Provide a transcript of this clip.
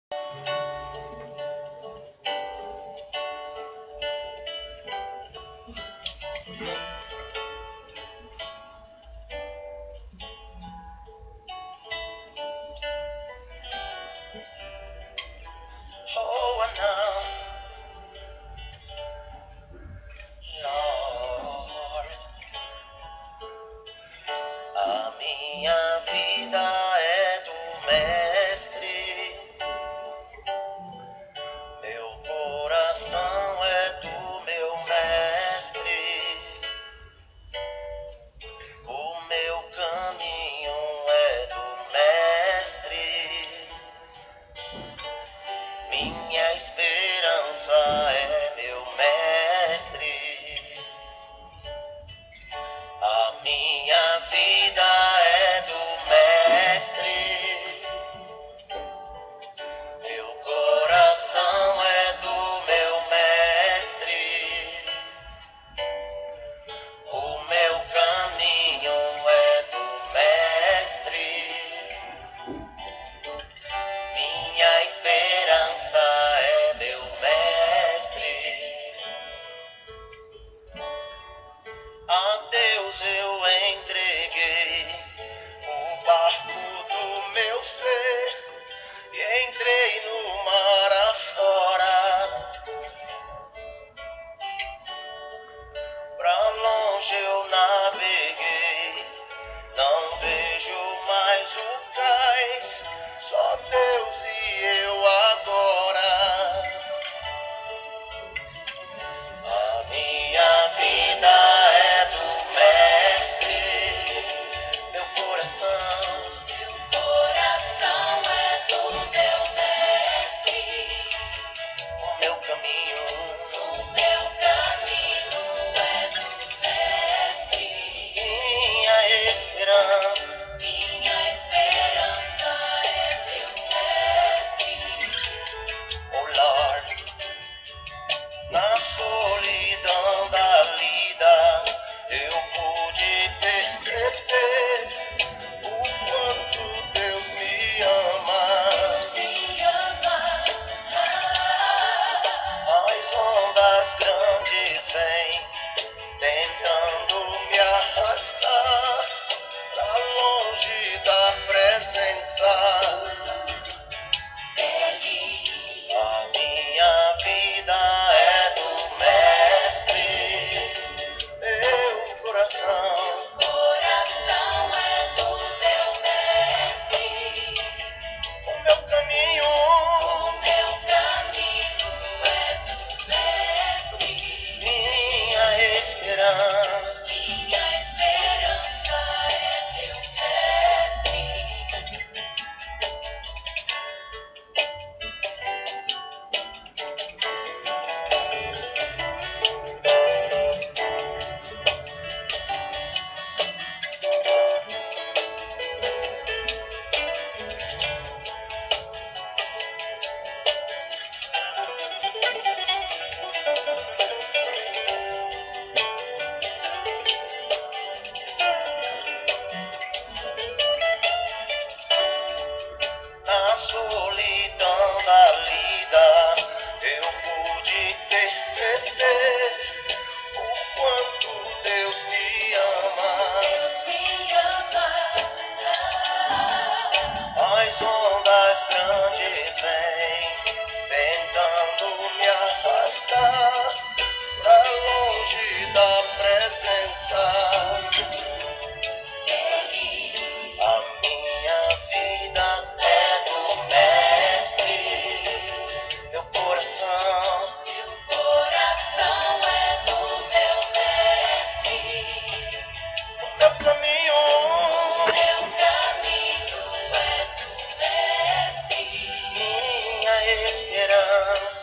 Oh, não, Lord, a minha vida é do Mestre, meu coração é do meu Mestre, o meu caminho é do Mestre, minha esperança é meu Mestre. A minha vida é do Mestre, meu coração é do meu Mestre, o meu caminho é do Mestre, minha esperança é meu Mestre. A Deus eu entreguei o barco do meu ser e entrei no mar afora. Pra longe eu naveguei, não vejo mais o cais, só Deus e eu agora. A minha vida é do Mestre, meu coração é do meu Mestre, o meu caminho é do Mestre, minha esperança é teu Mestre, oh Lord. Na solidão da vida eu pude perceber o quanto Deus me ama. As ondas grandes vêm tentando me arrastar pra longe da presença. A minha vida é do Mestre, meu coração é do meu Mestre, o meu caminho é do Mestre, minha esperança é teu Mestre. Na solidão da lida eu pude perceber o quanto Deus me ama. As ondas grandes vêm tentando me arrastar pra longe da presença. A minha vida é do Mestre, meu coração é do meu Mestre, o meu caminho é do Mestre, minha esperança